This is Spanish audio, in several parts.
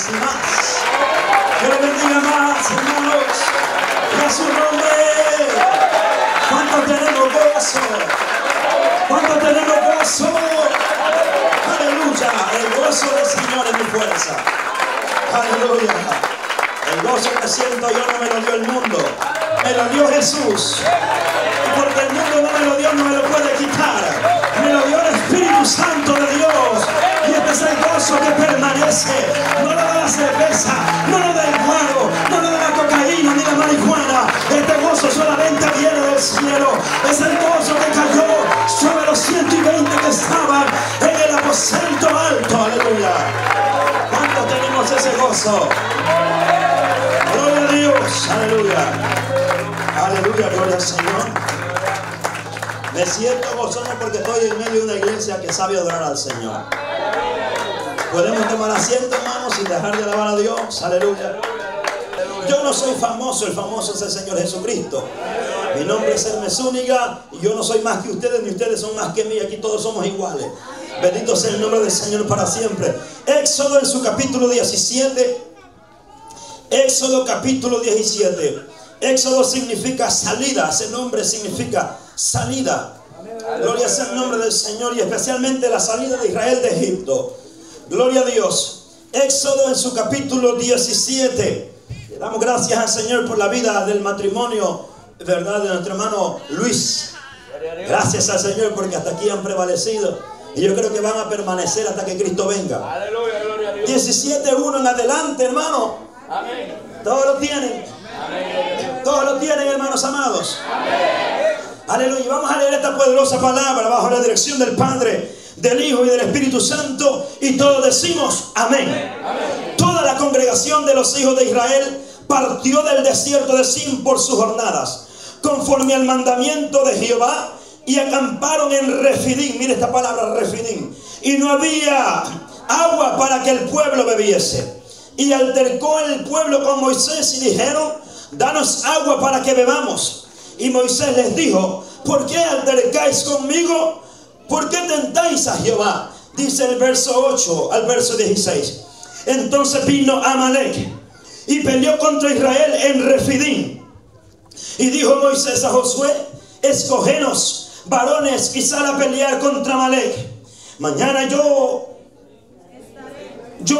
más y más. Que le bendiga más, hermanos. Y a su nombre. ¿Cuántos tenemos gozo? ¿Cuántos tenemos gozo? Aleluya. El gozo del Señor es mi fuerza. Aleluya. El gozo que siento yo no me lo dio el mundo. Me lo dio Jesús. Y porque el mundo no me lo dio, no me lo puede quitar. Me lo dio el Espíritu Santo de Dios. Y este es el gozo que permanece. No lo da la cerveza, no lo da el guaro, no lo da la cocaína ni la marihuana. Este gozo solamente viene del cielo. Es el gozo que cayó sobre los 120 que estaban en el aposento alto. Aleluya. ¿Cuántos tenemos ese gozo? Gloria a Dios. Aleluya. Aleluya, gloria al Señor. Me siento gozoso porque estoy en medio de una iglesia que sabe adorar al Señor. Podemos tomar asiento, hermanos, y dejar de alabar a Dios. Aleluya. Yo no soy famoso, el famoso es el Señor Jesucristo. Mi nombre es Hermes Zúñiga y yo no soy más que ustedes, ni ustedes son más que mí. Aquí todos somos iguales. Bendito sea el nombre del Señor para siempre. Éxodo en su capítulo 17. Éxodo capítulo 17. Éxodo significa salida. Ese nombre significa salida. Gloria sea el nombre del Señor, y especialmente la salida de Israel de Egipto. Gloria a Dios. Éxodo en su capítulo 17. Le damos gracias al Señor por la vida del matrimonio, ¿verdad?, de nuestro hermano Luis. Gracias al Señor porque hasta aquí han prevalecido. Y yo creo que van a permanecer hasta que Cristo venga. Aleluya, gloria a Dios. 17:1 en adelante, hermano. Amén. Todos lo tienen. Amén. Todos lo tienen, hermanos amados. Amén. Aleluya. Vamos a leer esta poderosa palabra bajo la dirección del Padre, del Hijo y del Espíritu Santo. Y todos decimos amén. Amén. Toda la congregación de los hijos de Israel partió del desierto de Sin por sus jornadas, conforme al mandamiento de Jehová, y acamparon en Refidim. Mire esta palabra, Refidim. Y no había agua para que el pueblo bebiese. Y altercó el pueblo con Moisés y dijeron: danos agua para que bebamos. Y Moisés les dijo: ¿por qué altercáis conmigo? ¿Por qué tentáis a Jehová? Dice el verso 8 al verso 16. Entonces vino Amalek y peleó contra Israel en Refidim. Y dijo Moisés a Josué: escógenos varones y sal a pelear contra Amalek. Mañana yo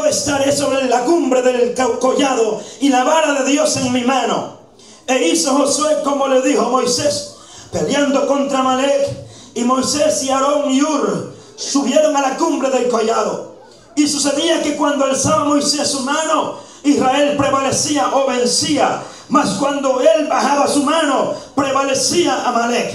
estaré sobre la cumbre del collado y la vara de Dios en mi mano. E hizo Josué como le dijo Moisés, peleando contra Amalek. Y Moisés y Aarón y Hur subieron a la cumbre del collado. Y sucedía que cuando alzaba Moisés su mano, Israel prevalecía o vencía. Mas cuando él bajaba su mano, prevalecía Amalek.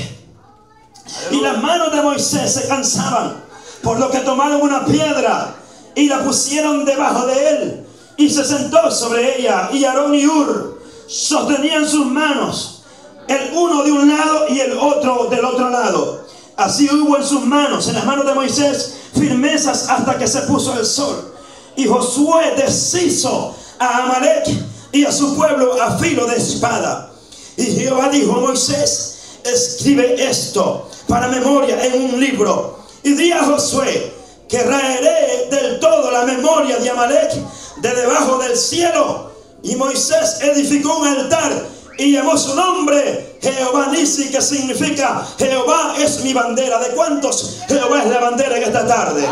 Y las manos de Moisés se cansaban, por lo que tomaron una piedra y la pusieron debajo de él, y se sentó sobre ella. Y Aarón y Hur sostenían sus manos, el uno de un lado y el otro del otro lado. Así hubo en sus manos, en las manos de Moisés, firmezas hasta que se puso el sol. Y Josué deshizo a Amalek y a su pueblo a filo de espada. Y Jehová dijo a Moisés: escribe esto para memoria en un libro, y di a Josué que raeré del todo la memoria de Amalek de debajo del cielo. Y Moisés edificó un altar y llamó su nombre Jehová Nisi, que significa Jehová es mi bandera. ¿De cuántos Jehová es la bandera en esta tarde?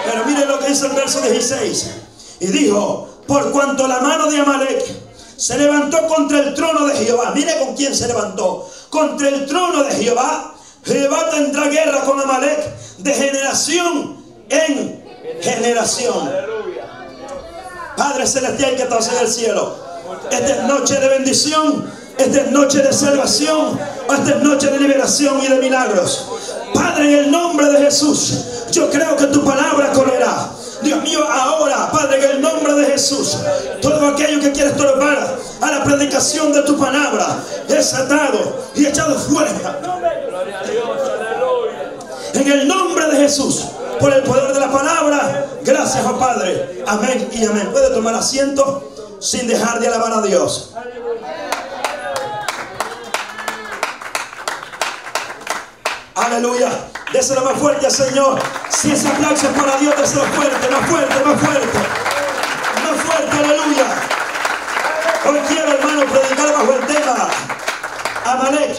Pero mire lo que dice el verso 16. Y dijo: por cuanto la mano de Amalek se levantó contra el trono de Jehová. Mire con quién se levantó. Contra el trono de Jehová. Jehová tendrá guerra con Amalek de generación en generación. Padre celestial que estás en el cielo, esta es noche de bendición, esta es noche de salvación, esta es noche de liberación y de milagros. Padre, en el nombre de Jesús, yo creo que tu palabra correrá. Dios mío, ahora, Padre, en el nombre de Jesús, todo aquello que quiere estorbar a la predicación de tu palabra es atado y echado fuera. En el nombre de Jesús, por el poder de la palabra, gracias, oh Padre. Amén y amén. Puede tomar asiento sin dejar de alabar a Dios. Aleluya. Déselo más fuerte al Señor. Si ese aplauso es para Dios, déselo fuerte, más fuerte, más fuerte. Aleluya. Hoy quiero, hermano, predicar bajo el tema Amalek.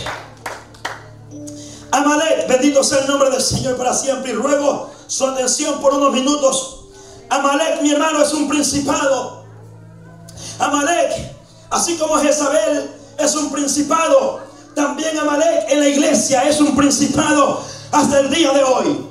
Amalek, bendito sea el nombre del Señor para siempre. Y ruego su atención por unos minutos. Amalek, mi hermano, es un principado. Amalek, así como Jezabel es un principado, también Amalek en la iglesia es un principado hasta el día de hoy.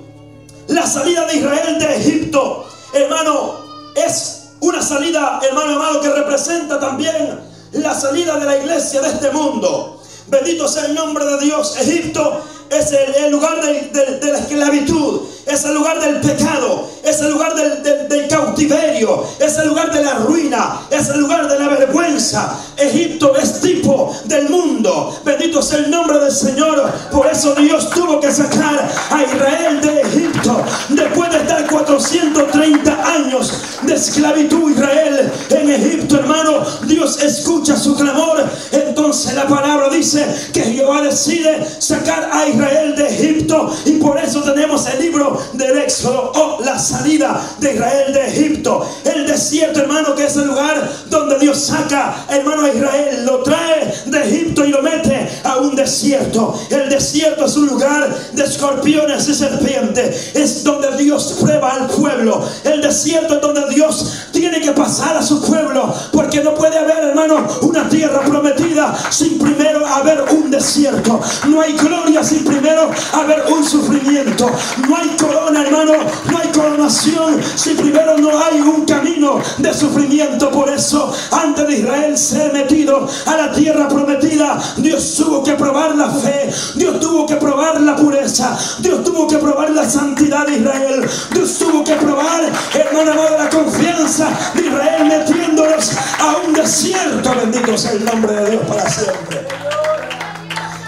La salida de Israel de Egipto, hermano, es una salida, hermano amado, que representa también la salida de la iglesia de este mundo. Bendito sea el nombre de Dios. Egipto es el lugar de la esclavitud, es el lugar del pecado, es el lugar del cautiverio, es el lugar de la ruina, es el lugar de la vergüenza. Egipto es tipo del mundo. Bendito sea el nombre del Señor. Por eso Dios tuvo que sacar a Israel de Egipto. Después de estar 430 años de esclavitud Israel en Egipto, hermano, Dios escucha su clamor. Entonces la palabra dice que Jehová decide sacar a Israel de Egipto, y por eso tenemos el libro del Éxodo, o la salida de Israel de Egipto. El desierto, hermano, que es el lugar donde Dios saca, hermano, a Israel, lo trae de Egipto y lo mete a un desierto. El desierto es un lugar de escorpiones y serpientes, es donde Dios prueba al pueblo. El desierto es donde Dios tiene que pasar a su pueblo, porque no puede haber, hermano, una tierra prometida sin primero haber un desierto. No hay gloria sin primero haber un sufrimiento. No hay corona, hermano, no hay coronación si primero no hay un camino de sufrimiento. Por eso, antes de Israel ser metido a la tierra prometida, Dios tuvo que probar la fe, Dios tuvo que probar la pureza, Dios tuvo que probar la santidad de Israel, Dios tuvo que probar, hermano amado, la confianza de Israel, metiéndolos a un desierto. Bendito sea el nombre de Dios para siempre.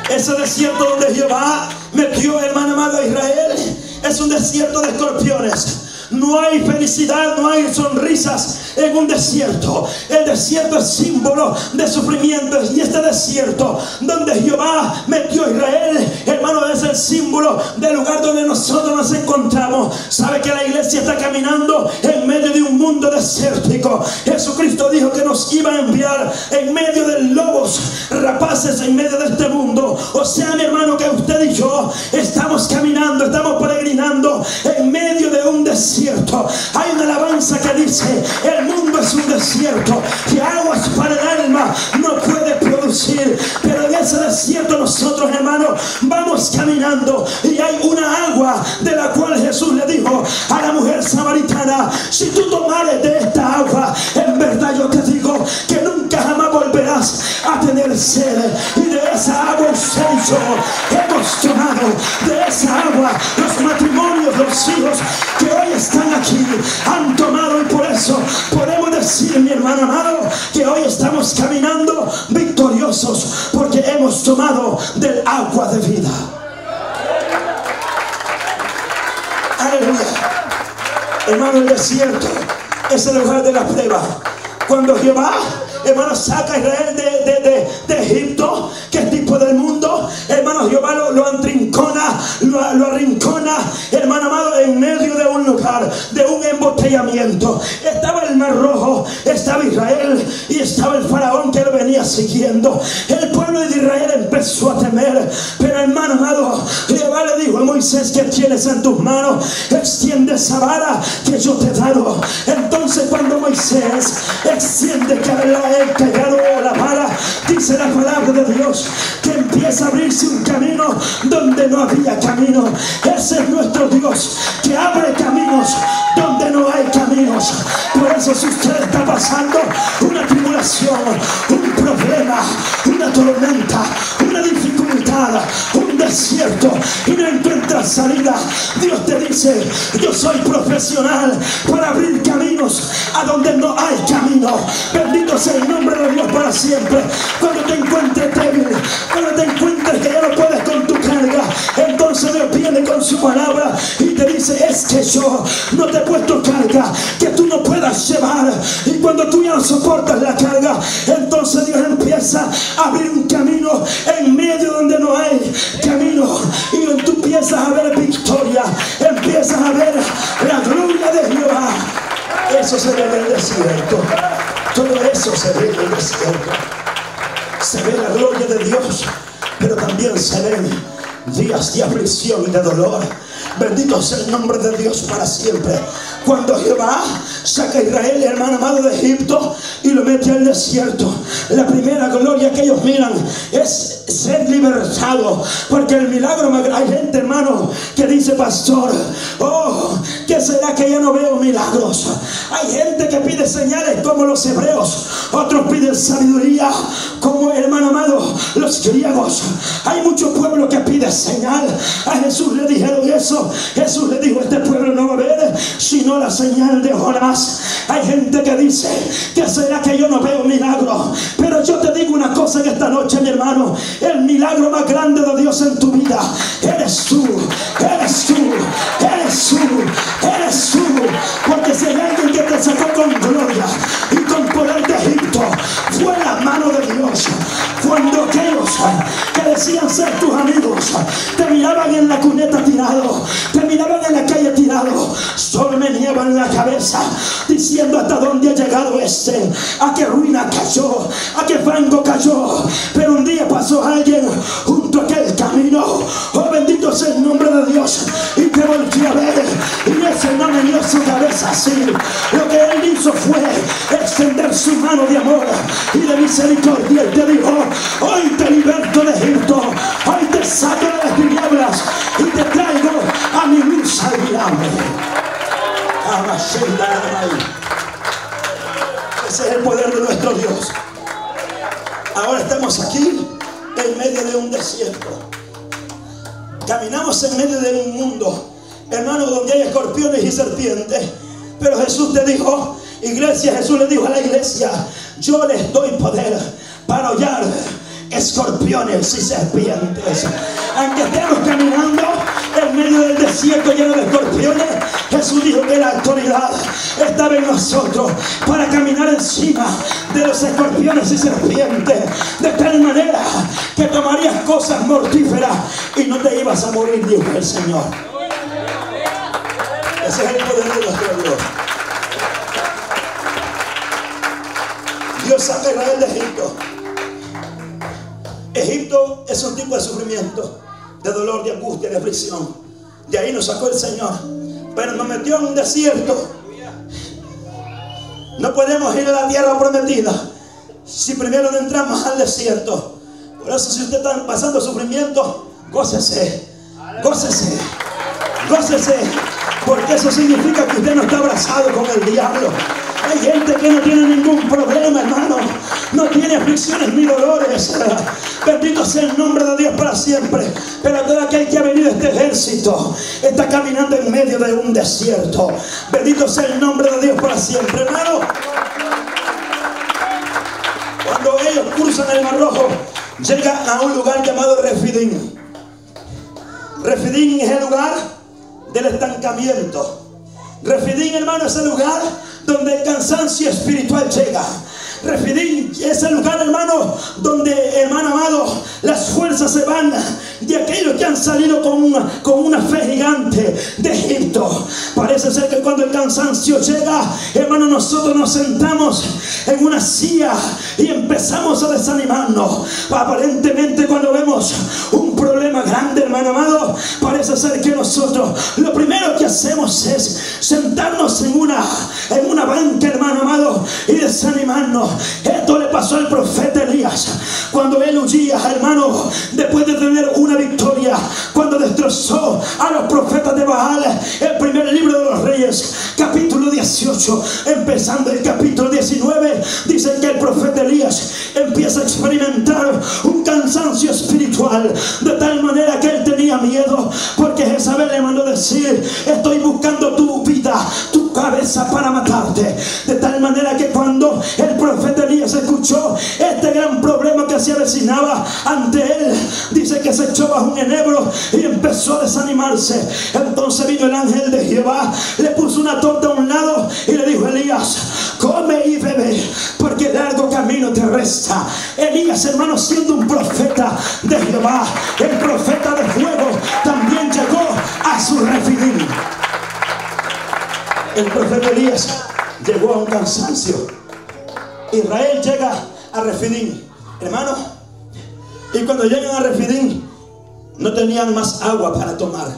Ese desierto donde Jehová metió, hermano amado, a Israel, es un desierto de escorpiones. No hay felicidad, no hay sonrisas en un desierto. El desierto es símbolo de sufrimiento. Y este desierto donde Jehová metió a Israel, hermano, es el símbolo del lugar donde nosotros nos encontramos. Sabe que la iglesia está caminando en medio de un mundo desértico. Jesucristo dijo que nos iba a enviar en medio de lobos rapaces en medio de este mundo. O sea, mi hermano, que usted y yo estamos caminando, estamos peregrinando en medio de un desierto. Hay una alabanza que dice: el mundo es un desierto que aguas para el alma no puede producir. Pero en ese desierto nosotros, hermanos, vamos caminando, y hay una agua de la cual Jesús le dijo a la mujer samaritana: si tú tomares de esta agua, en verdad yo te digo que nunca jamás volverás a tener sed. Y de esa agua usted y yo hemos tomado. De esa agua los matrimonios, los hijos que hoy están aquí han tomado, y por eso podemos decir, mi hermano amado, que hoy estamos caminando victoriosos, porque hemos tomado del agua de vida. Aleluya. Hermano, el desierto es el lugar de la prueba. Cuando Jehová, hermano, saca a Israel de Egipto, que es tipo del mundo, hermano, Jehová lo entrincona, lo arrincona, hermano amado, en medio de un lugar, de un embotellamiento. Estaba el Mar Rojo, estaba Israel y estaba el faraón que lo venía siguiendo. El pueblo de Israel empezó a temer, pero hermano amado, Jehová le dijo a Moisés: ¿qué tienes en tus manos? Extiende esa vara que yo te he dado. Entonces, cuando Moisés extiende el callado o la vara, dice la palabra de Dios que empieza a abrirse un camino donde no había camino. Ese es nuestro Dios, que abre caminos donde no hay caminos. Por eso, si usted está pasando una tribulación, un problema, una tormenta, una dificultad, un desierto, y no encuentra salida, Dios te dice: yo soy profesional para abrir caminos a donde no hay camino. Bendito sea el nombre de Dios para siempre. Cuando te encuentres débil, cuando te encuentres que ya no puedes con tu carga, entonces Dios viene con su palabra y te dice: es que yo no te he puesto carga que tú no puedas llevar. Y cuando tú ya no soportas la carga, entonces Dios empieza a abrir un camino en medio donde no hay camino, y tú empiezas a ver victoria, empiezas a ver la gloria de Jehová. Eso se ve en el desierto. Eso se ve en el desierto. Se ve la gloria de Dios, pero también se ven días de aflicción y de dolor. Bendito sea el nombre de Dios para siempre. Cuando Jehová saca a Israel, hermano amado, de Egipto y lo mete al desierto, la primera gloria que ellos miran es ser libertado. Porque el milagro, hay gente, hermano, que dice: pastor, oh, ¿qué será que ya no veo milagros? Hay gente que pide señales como los hebreos, otros piden sabiduría como, hermano amado, los griegos. Hay mucho pueblo que pide señal. A Jesús le dijeron eso. Jesús le dijo: este pueblo no va a ver sino la señal de Jonás. Hay gente que dice: ¿qué será que yo no veo milagros? Pero yo te digo una cosa en esta noche, mi hermano: el milagro más grande de Dios en tu vida eres tú, eres tú, eres tú, eres tú. Porque si hay alguien que te sacó con gloria y con poder de Egipto, fue la mano de Dios. Cuando aquellos que decían ser tus amigos te miraban en la cuneta tirado, te miraban en la calle tirado, solo meneaban la cabeza diciendo: ¿hasta dónde ha llegado este? ¿A qué ruina cayó? ¿A qué fango cayó? Pero un día pasó alguien junto a aquel camino, oh bendito sea el nombre de Dios, y te volteé a ver, y ese no meneó su cabeza así. Lo que él hizo fue extender su mano de amor y de misericordia, y te dijo: hoy te liberto de Egipto, hoy te saco de las tinieblas y te traigo a mi luz admirable. Ese es el poder de nuestro Dios. Ahora estamos aquí en medio de un desierto. Caminamos en medio de un mundo, hermano, donde hay escorpiones y serpientes. Pero Jesús te dijo, iglesia, Jesús le dijo a la iglesia: yo les doy poder para hollar escorpiones y serpientes. Aunque estemos caminando en medio del desierto lleno de escorpiones, Jesús dijo que la autoridad estaba en nosotros para caminar encima de los escorpiones y serpientes, de tal manera que tomarías cosas mortíferas y no te ibas a morir, dijo el Señor. Ese es el poder de nuestro Dios. Dios saca a Israel de Egipto. Egipto es un tipo de sufrimiento, de dolor, de angustia, de aflicción. De ahí nos sacó el Señor, pero nos metió en un desierto. No podemos ir a la tierra prometida si primero no entramos al desierto. Por eso, si usted está pasando sufrimiento, gócese, gócese, gócese, porque eso significa que usted no está abrazado con el diablo. Hay gente que no tiene ningún problema, hermano, no tiene aflicciones ni dolores. Bendito sea el nombre de Dios para siempre. Pero todo aquel que ha venido a este ejército está caminando en medio de un desierto. Bendito sea el nombre de Dios para siempre, hermano. Cuando ellos cruzan el Mar Rojo, llegan a un lugar llamado Refidim. Refidim es el lugar del estancamiento. Refidim, hermano, es el lugar donde el cansancio espiritual llega. Refidim es el lugar, hermano, donde, hermano amado, las fuerzas se van de aquellos que han salido con una fe gigante de Egipto. Parece ser que cuando el cansancio llega, hermano, nosotros nos sentamos en una silla y empezamos a desanimarnos. Aparentemente, cuando vemos un problema grande, hermano amado, parece ser que nosotros lo primero que hacemos es sentarnos en una banca, hermano amado, y desanimarnos. Esto le pasó al profeta Elías cuando él huía, hermano, después de tener una victoria, cuando destrozó a los profetas de Baal. El primer libro de los Reyes, capítulo 18, empezando el capítulo 19, dicen que el profeta Elías empieza a experimentar un cansancio espiritual, de tal manera que él tenía miedo, porque Jezabel le mandó decir: estoy buscando tu vida, tu cabeza para matarte. De tal manera que cuando el profeta Elías escuchó este gran problema que se avecinaba ante él, dice que se echó bajo un enebro y empezó a desanimarse. Entonces vino el ángel de Jehová, le puso una torta a un lado y le dijo: Elías, come y bebe, porque largo camino te resta. Elías, hermano, siendo un profeta de Jehová, el profeta de fuego, también llegó a su Refidim. El profeta Elías llegó a un cansancio. Israel llega a Refidim, hermano, y cuando llegan a Refidim no tenían más agua para tomar.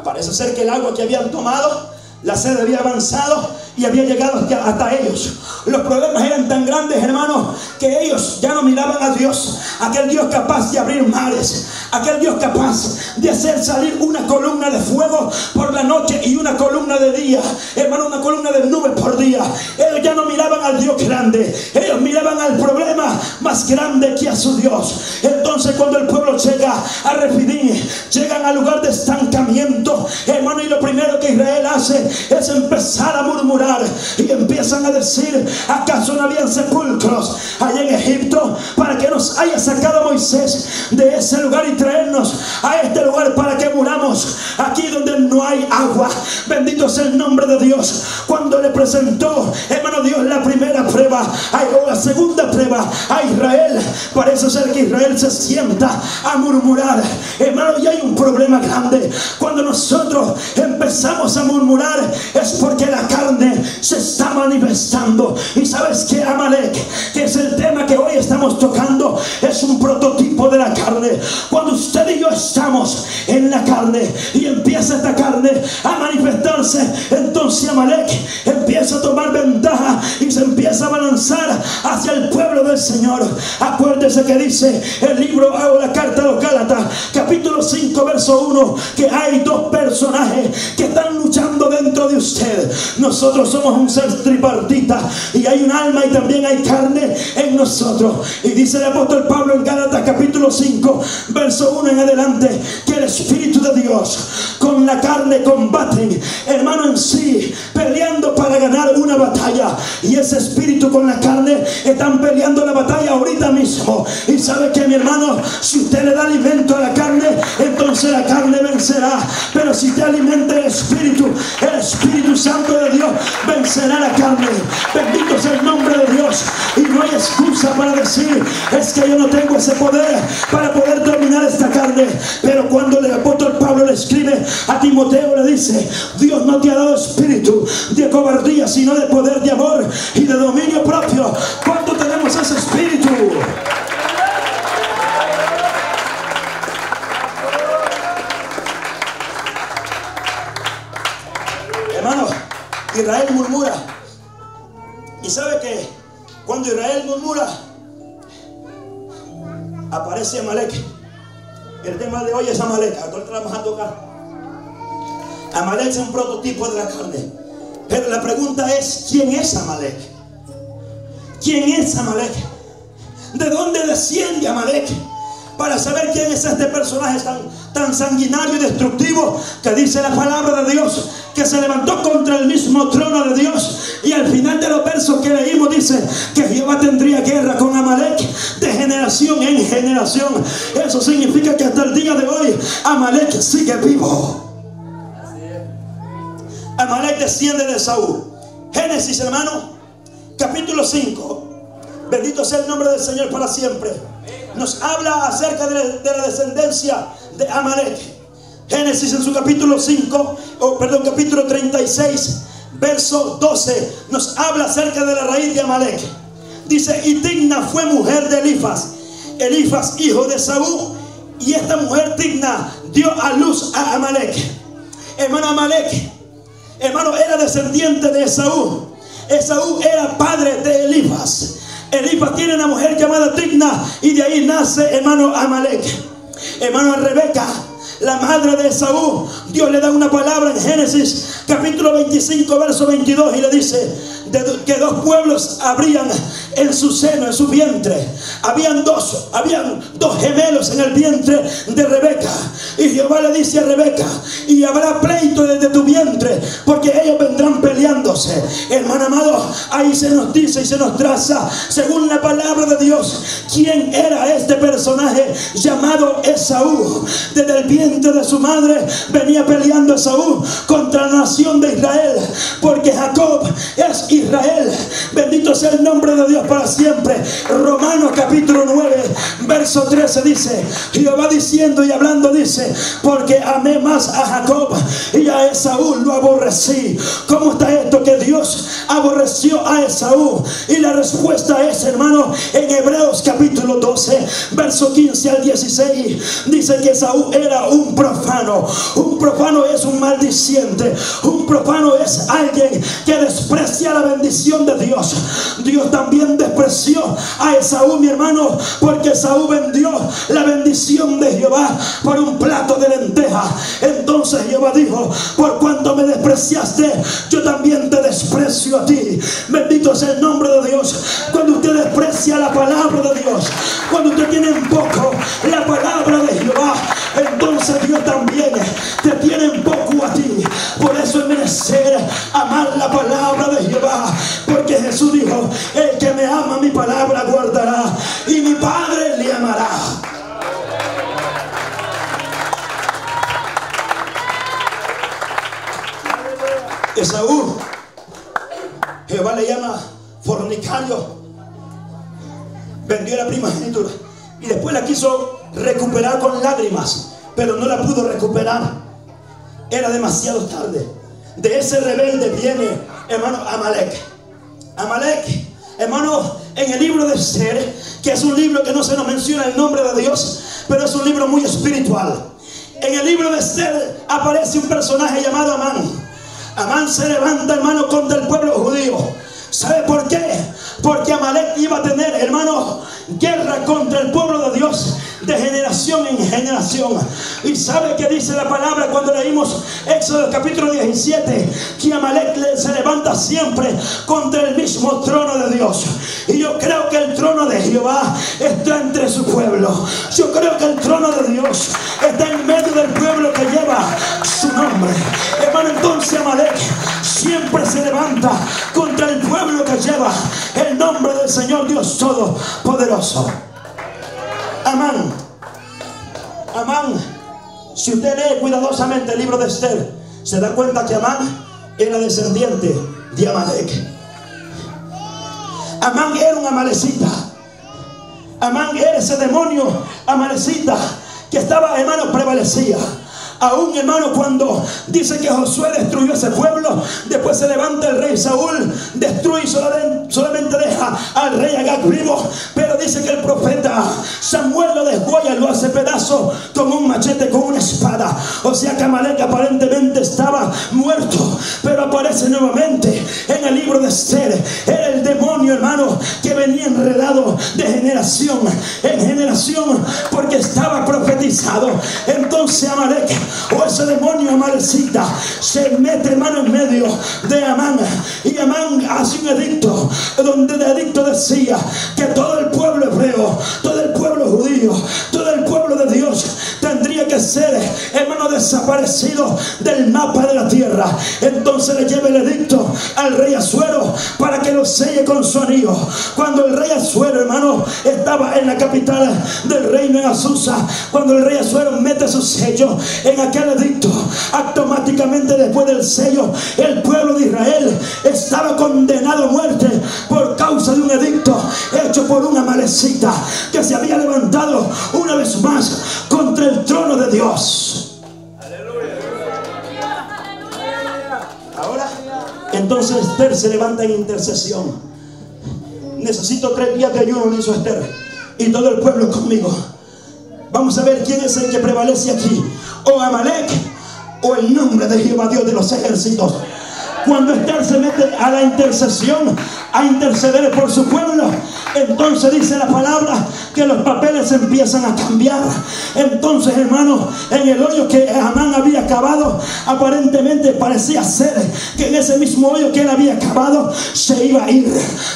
Parece ser que el agua que habían tomado, la sed había avanzado y había llegado hasta ellos. Los problemas eran tan grandes, hermanos, que ellos ya no miraban a Dios, aquel Dios capaz de abrir mares, aquel Dios capaz de hacer salir una columna de fuego por la noche y una columna de día, hermano, una columna de nubes por día. Ellos ya no miraban al Dios grande, ellos miraban al problema más grande que a su Dios. Entonces cuando el pueblo llega a Refidim, llegan al lugar de estancamiento, hermano, y lo primero que Israel hace es empezar a murmurar y empiezan a decir: ¿acaso no habían sepulcros allá en Egipto para que nos haya sacado Moisés de ese lugar y traernos a este lugar para que muramos aquí donde no hay agua? Bendito sea el nombre de Dios. Cuando le presentó, hermano, Dios la primera prueba o la segunda prueba a Israel, parece ser que Israel se sienta a murmurar, hermano, y hay un problema grande. Cuando nosotros empezamos a murmurar es porque la carne se está manifestando. Y sabes que Amalek, que es el tema que hoy estamos tocando, es un prototipo de la carne. Cuando usted y yo estamos en la carne y empieza esta carne a manifestarse, entonces Amalek empieza a tomar ventaja y se empieza a balanzar hacia el pueblo del Señor. Acuérdese que dice el libro o la carta a los Gálatas, capítulo 5, verso 1, que hay dos personajes que están luchando dentro de usted. Nosotros somos un ser tripartita y hay un alma y también hay carne en nosotros. Y dice el apóstol Pablo en Gálatas capítulo 5, verso 1 en adelante, que el Espíritu de Dios con la carne combaten, hermano, en sí, peleando para ganar una batalla. Y ese espíritu con la carne están peleando la batalla ahorita mismo. Y sabe que, mi hermano, si usted le da alimento a la carne, entonces la carne vencerá. Pero si te alimenta el Espíritu Santo de Dios vencerá la carne. Bendito sea el nombre de Dios. Y no hay excusa para decir: es que yo no tengo ese poder para poder dominar esta carne. Pero cuando el apóstol Pablo le escribe a Timoteo, le dice: Dios no te ha dado espíritu de cobardía, sino de poder, de amor y de dominio propio. ¿Cuánto tenemos ese espíritu? Hermano, Israel murmura. Y sabe que cuando Israel murmura, aparece Amalek. El tema de hoy es Amalek. Ahorita vamos a tocar. Amalek es un prototipo de la carne. Pero la pregunta es: ¿quién es Amalek? ¿Quién es Amalek? ¿De dónde desciende Amalek? Para saber quién es este personaje tan sanguinario y destructivo, que dice la palabra de Dios que se levantó contra el mismo trono de Dios. Y al final de los versos que leímos dice que Jehová tendría guerra con Amalek de generación en generación. Eso significa que hasta el día de hoy Amalek sigue vivo. Amalek desciende de Saúl. Génesis, hermano, capítulo 5. Bendito sea el nombre del Señor para siempre. Nos habla acerca de la descendencia de Amalek. Génesis en su capítulo 36, verso 12, nos habla acerca de la raíz de Amalek. Dice: y Timna fue mujer de Elifaz, hijo de Saúl, y esta mujer Timna dio a luz a Amalek. Hermano, Amalek, hermano, era descendiente de Esaú. Esaú era padre de Elifaz. Elifaz tiene una mujer llamada Timna y de ahí nace, hermano, Amalek. Hermano, a Rebeca, la madre de Esaú, Dios le da una palabra en Génesis capítulo 25, verso 22, y le dice que dos pueblos habrían en su seno, en su vientre. Habían dos gemelos en el vientre de Rebeca. Y Jehová le dice a Rebeca: y habrá pleito desde tu vientre, porque ellos vendrán peleándose. Hermano amado, ahí se nos dice y se nos traza, según la palabra de Dios, quién era este personaje llamado Esaú. Desde el vientre de su madre venía peleando Esaú contra la nación de Israel, porque Jacob es Israel. Bendito Bendito sea el nombre de Dios para siempre. Romanos capítulo 9, verso 13 dice, Jehová diciendo y hablando dice, porque amé más a Jacob y a Esaú lo aborrecí. ¿Cómo está esto? Que Dios aborreció a Esaú. Y la respuesta es, hermano, en Hebreos capítulo 12, verso 15 al 16, dice que Esaú era un profano. Un profano es un maldiciente. Un profano es alguien que desprecia la bendición de Dios. Dios también despreció a Esaú, mi hermano, porque Esaú vendió la bendición de Jehová por un plato de lenteja. Entonces Jehová dijo, por cuanto me despreciaste, yo también te desprecio a ti. Bendito sea el nombre de Dios. Cuando usted desprecia la palabra de Dios, cuando usted tiene en poco la palabra de Jehová, entonces Dios también te tiene en poco a ti. Por eso es menester amar la palabra de Jehová, porque Jesús dijo, el que me ama mi palabra guardará y mi Padre le amará. Esaú, Jehová le llama fornicario, vendió la primogenitura y después la quiso recuperar con lágrimas, pero no la pudo recuperar. Era demasiado tarde. De ese rebelde viene, hermano, Amalek. Amalek, hermano, en el libro de Esther, que es un libro que no se nos menciona el nombre de Dios, pero es un libro muy espiritual. En el libro de Esther aparece un personaje llamado Amán. Amán se levanta, hermano, contra el pueblo judío. ¿Sabe por qué? Porque Amalek iba a tener, hermano, guerra contra el pueblo de Dios de generación en generación. Y sabe que dice la palabra cuando leímos Éxodo capítulo 17, que Amalek se levanta siempre contra el mismo trono de Dios. Y yo creo que el trono de Jehová está entre su pueblo. Yo creo que el trono de Dios está en medio del pueblo que lleva su nombre. Hermano, entonces Amalek siempre se levanta contra el pueblo que lleva el nombre del Señor Dios Todopoderoso. Amán. Amán, si usted lee cuidadosamente el libro de Esther, se da cuenta que Amán era descendiente de Amalek. Amán era un amalecita. Amán era ese demonio amalecita que estaba, hermano, prevalecía. Aún, hermano, cuando dice que Josué destruyó ese pueblo, después se levanta el rey Saúl, destruye y solamente deja al rey Agag vivo. Pero dice que el profeta Samuel lo desgolla, lo hace pedazo con un machete, con una espada. O sea que Amalek aparentemente estaba muerto, pero aparece nuevamente en el libro de Esther. Era el demonio, hermano, que venía enredado de generación en generación, porque estaba profetizado. Entonces Amalek, o ese demonio amalecita, se mete, hermano, en medio de Amán. Y Amán hace un edicto, donde el edicto decía que todo el pueblo hebreo, todo el pueblo judío, todo el pueblo de Dios tendría que ser, hermano, desaparecido del mapa de la tierra. Entonces le lleva el edicto al rey Asuero para que lo selle con su anillo. Cuando el rey Asuero, hermano, estaba en la capital del reino, en Azusa, cuando el rey Asuero mete su sello en aquel edicto, automáticamente después del sello, el pueblo de Israel estaba condenado a muerte por causa de un edicto hecho por una amalecita que se había levantado una vez más contra el trono de Dios. Ahora, entonces Esther se levanta en intercesión. Necesito 3 días de ayuno, hizo Esther, y todo el pueblo conmigo. Vamos a ver quién es el que prevalece aquí, o Amalek o el nombre de Jehová Dios de los ejércitos. Cuando Esther se mete a la intercesión, a interceder por su pueblo, entonces dice la palabra que los papeles empiezan a cambiar. Entonces, hermano, en el hoyo que Amán había cavado, aparentemente parecía ser que en ese mismo hoyo que él había cavado se iba a ir.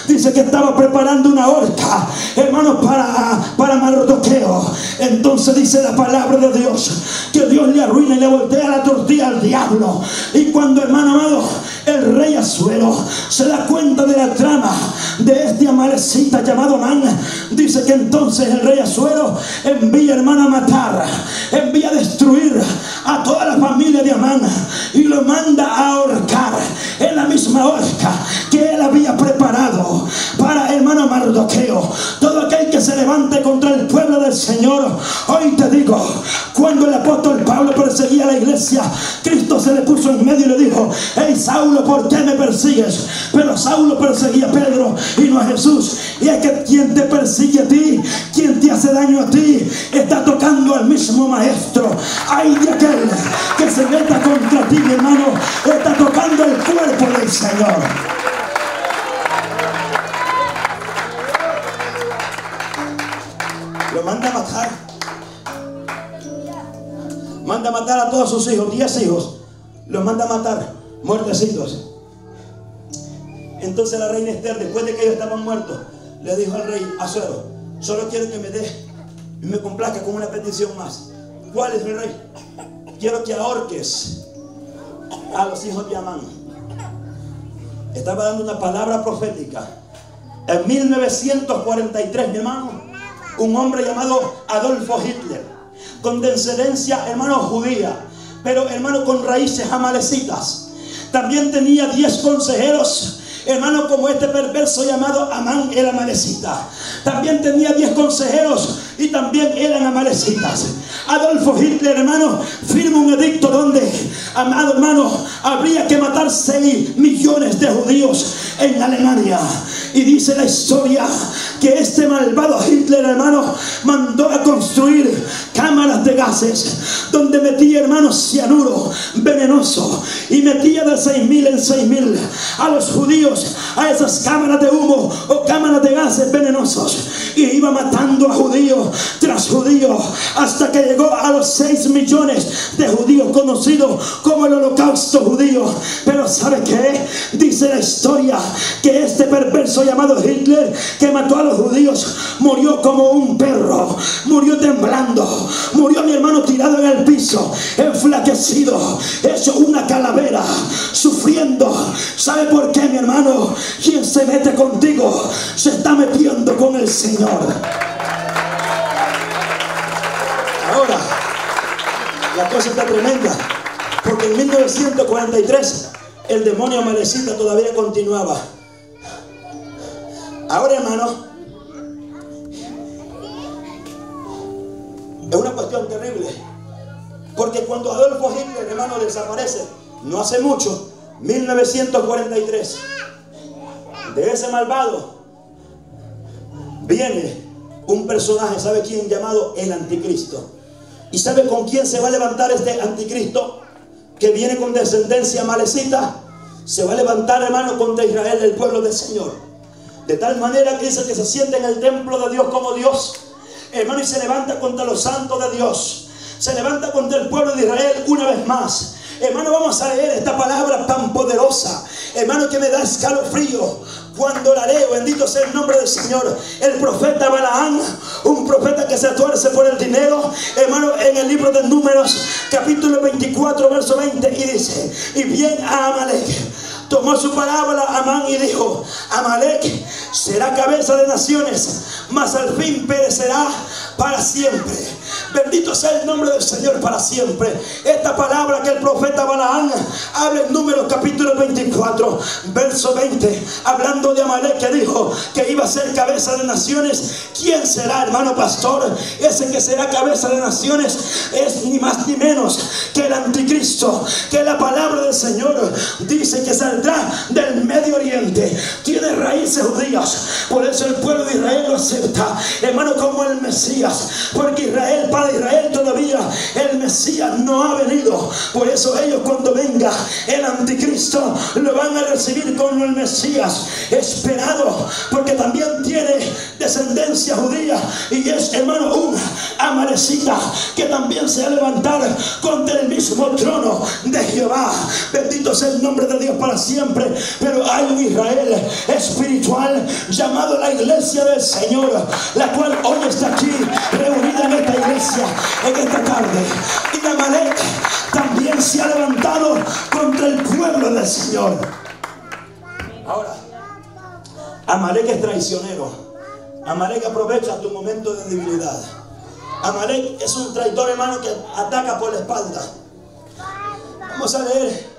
Dice que estaba preparando una horca, hermano, para Mardoqueo. Entonces dice la palabra de Dios que Dios le arruina y le voltea la tortilla al diablo. Y cuando, hermano amado, el rey Asuero se da cuenta de la trama de este amalecita llamado Amán, dice que entonces el rey Asuero envía, hermano, a matar, envía a destruir a toda la familia de Amán y lo manda a ahorcar en la misma horca que él había preparado. digo, cuando el apóstol Pablo perseguía a la iglesia, Cristo se le puso en medio y le dijo: hey Saulo, ¿por qué me persigues? Pero Saulo perseguía a Pedro y no a Jesús. Y es que quien te persigue a ti, quien te hace daño a ti, está tocando al mismo maestro. Ay de aquel que se meta contra ti, mi hermano, está tocando el cuerpo del Señor. Lo manda a matar. Manda a matar a todos sus hijos, 10 hijos. Los manda a matar, muertecitos. Entonces la reina Esther, después de que ellos estaban muertos, le dijo al rey Asuero: solo quiero que me dé y me complazca con una petición más. ¿Cuál es, mi rey? Quiero que ahorques a los hijos de Amán. Estaba dando una palabra profética. En 1943, mi hermano, un hombre llamado Adolfo Hitler, con descendencia, hermano, judía, pero hermano con raíces amalecitas, también tenía 10 consejeros, hermano, como este perverso llamado Amán el amalecita. También tenía 10 consejeros y también eran amalecitas. Adolfo Hitler, hermano, firma un edicto donde, amado hermano, habría que matar 6 millones de judíos en Alemania. Y dice la historia que este malvado Hitler, hermano, mandó a construir cámaras de gases donde metía, hermanos, cianuro venenoso, y metía de 6.000 en 6.000 a los judíos a esas cámaras de humo o cámaras de gases venenosos, y iba matando a judío tras judío hasta que llegó a los 6 millones de judíos conocidos como el holocausto judío. Pero ¿sabe qué? Dice la historia que este perverso llamado Hitler, que mató a los judíos, murió como un perro, murió temblando, murió, mi hermano, tirado en el piso, enflaquecido, hecho una calavera, sufriendo. ¿Sabe por qué, mi hermano? Quien se mete contigo se está metiendo con el Señor. Ahora, la cosa está tremenda, porque en 1943 el demonio amalecita todavía continuaba. Ahora, hermano, es una cuestión terrible, porque cuando Adolfo Hitler, hermano, desaparece, no hace mucho, 1943, de ese malvado viene un personaje, ¿sabe quién? Llamado el anticristo. ¿Y sabe con quién se va a levantar este anticristo? Que viene con descendencia amalecita. Se va a levantar, hermano, contra Israel, el pueblo del Señor. De tal manera que dice que se siente en el templo de Dios como Dios, hermano, y se levanta contra los santos de Dios. Se levanta contra el pueblo de Israel una vez más. Hermano, vamos a leer esta palabra tan poderosa, hermano, que me da escalofrío cuando la leo. Bendito sea el nombre del Señor. El profeta Balaam, un profeta que se tuerce por el dinero, hermano, en el libro de Números, capítulo 24, verso 20, y dice: y bien a Amalek tomó su palabra Amán y dijo: Amalek será cabeza de naciones, mas al fin perecerá para siempre. Bendito sea el nombre del Señor para siempre. Esta palabra que el profeta Balaam habla en Números capítulo 24, verso 20, hablando de Amalek, que dijo que iba a ser cabeza de naciones. ¿Quién será, hermano pastor? Ese que será cabeza de naciones es ni más ni menos que el anticristo, que la palabra del Señor dice que saldrá del Medio Oriente, tiene raíces judías. Por eso el pueblo de Israel lo acepta, hermano, como el Mesías, porque Israel, para Israel todavía el Mesías no ha venido. Por eso ellos, cuando venga el anticristo, lo van a recibir como el Mesías esperado, porque también tiene descendencia judía y es, hermano, un amalecita que también se va a levantar contra el mismo trono de Jehová. Bendito sea el nombre de Dios para siempre. Pero hay un Israel espiritual llamado la iglesia del Señor, la cual hoy está aquí reunida en esta iglesia en esta tarde. Y Amalek también se ha levantado contra el pueblo del Señor. Ahora, Amalek es traicionero. Amalek aprovecha tu momento de debilidad. Amalek es un traidor, hermano, que ataca por la espalda. Vamos a leer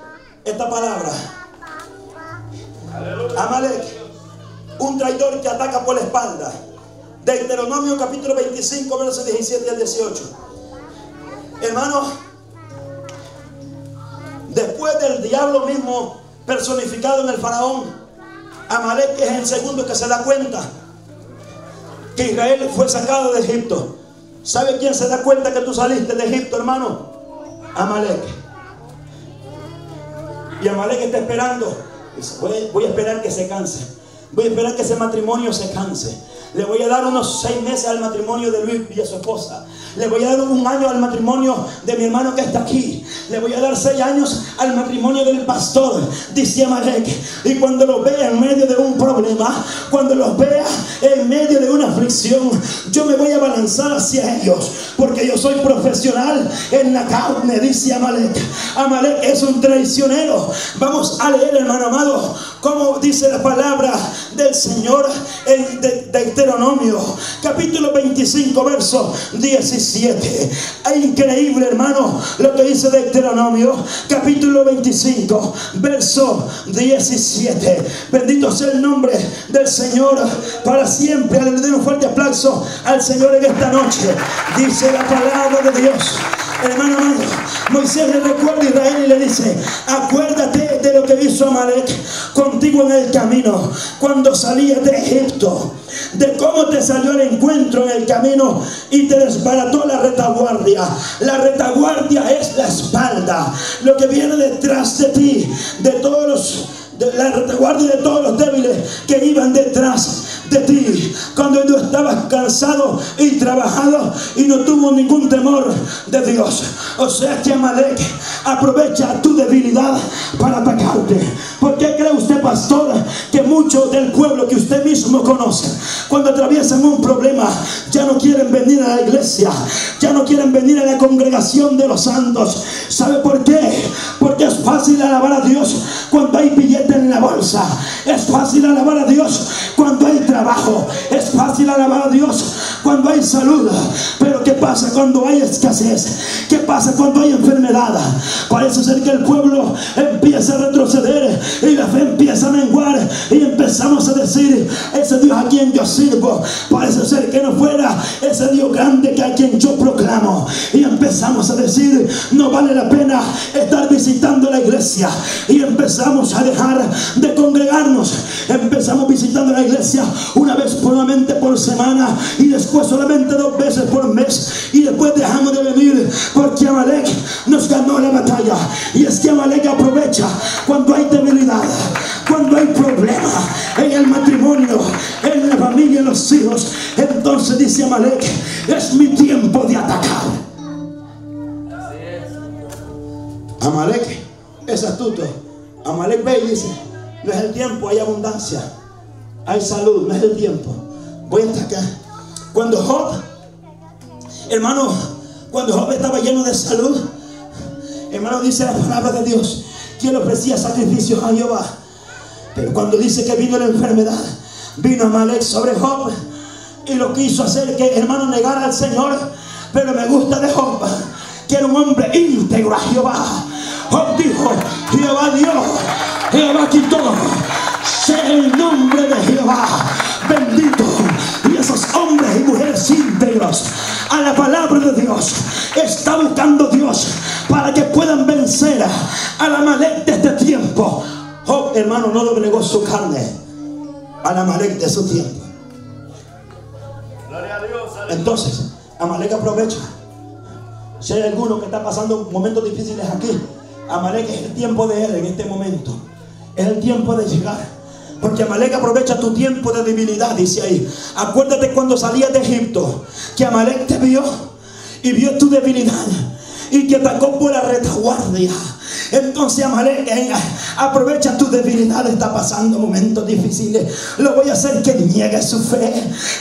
esta palabra. Amalek, un traidor que ataca por la espalda. Deuteronomio capítulo 25, versos 17 al 18. Hermano, después del diablo mismo personificado en el faraón, Amalek es el segundo que se da cuenta que Israel fue sacado de Egipto. ¿Sabe quién se da cuenta que tú saliste de Egipto, hermano? Amalek. Y Amalek está esperando. Dice, voy a esperar que se canse. Voy a esperar que ese matrimonio se canse. Le voy a dar unos 6 meses al matrimonio de Luis y a su esposa. Le voy a dar 1 año al matrimonio de mi hermano que está aquí. Le voy a dar 6 años al matrimonio del pastor, dice Amalek. Y cuando los vea en medio de un problema, cuando los vea en medio de una aflicción, yo me voy a balanzar hacia ellos, porque yo soy profesional en la carne, dice Amalek. Amalek es un traicionero. Vamos a leer, hermano amado, como dice la palabra del Señor en Deuteronomio capítulo 25 verso 17. Es increíble, hermano, lo que dice Deuteronomio capítulo 25 verso 17. Bendito sea el nombre del Señor para siempre. Le den un fuerte aplauso al Señor en esta noche. Dice la palabra de Dios. Hermano amado, Moisés le recuerda a Israel y le dice: acuérdate de lo que hizo Amalek contigo en el camino cuando salías de Egipto, de cómo te salió al encuentro en el camino y te desbarató la retaguardia. La retaguardia es la espalda, lo que viene detrás de ti, la retaguardia de todos los débiles que iban detrás de ti, cuando tú estabas cansado y trabajado y no tuvo ningún temor de Dios. O sea que Amalek aprovecha tu debilidad para atacarte. ¿Por qué cree usted, pastor, que muchos del pueblo que usted mismo conoce, cuando atraviesan un problema, ya no quieren venir a la iglesia, ya no quieren venir a la congregación de los santos? ¿Sabe por qué? Porque es fácil alabar a Dios cuando hay billete en la bolsa. Es fácil alabar a Dios cuando hay trabajo. Es fácil alabar a Dios cuando hay salud. Pero ¿qué pasa cuando hay escasez? ¿Qué pasa cuando hay enfermedad? Parece ser que el pueblo empieza a retroceder y la fe empieza a menguar, y empezamos a decir: ese Dios a quien yo sirvo parece ser que no fuera ese Dios grande que a quien yo proclamo. Y empezamos a decir: no vale la pena estar visitando la iglesia. Y empezamos a dejar de congregarnos. Empezamos visitando la iglesia una vez solamente por semana, y después solamente 2 veces por mes, y después dejamos de venir porque Amalek nos ganó la batalla. Y es que Amalek aprovecha cuando hay debilidad, cuando hay problema en el matrimonio, en la familia, en los hijos. Entonces dice Amalek: es mi tiempo de atacar. Amalek es astuto. Amalek ve y dice: no es el tiempo, hay abundancia, hay salud, no es el tiempo, voy a atacar. Cuando Job, hermano, cuando Job estaba lleno de salud, hermano, dice la palabra de Dios que él ofrecía sacrificios a Jehová. Pero cuando dice que vino la enfermedad, vino Amalek sobre Job y lo quiso hacer que, hermano, negara al Señor. Pero me gusta de Job que era un hombre íntegro a Jehová. Job dijo: Jehová dio, Jehová quitó, sea el nombre de Jehová bendito. Y esos hombres y mujeres íntegros a la palabra de Dios está buscando Dios para que puedan vencer a la Amalek de este tiempo. Job, hermano, no doblegó su carne a la Amalek de su tiempo. Gloria a Dios. Entonces Amalek aprovecha. Si hay alguno que está pasando momentos difíciles aquí, Amalek es el tiempo de él en este momento. Es el tiempo de llegar. Porque Amalek aprovecha tu tiempo de debilidad, dice ahí. Acuérdate cuando salías de Egipto, que Amalek te vio y vio tu debilidad y te atacó por la retaguardia. Entonces Amalek aprovecha tu debilidad. Está pasando momentos difíciles, lo voy a hacer que niegue su fe.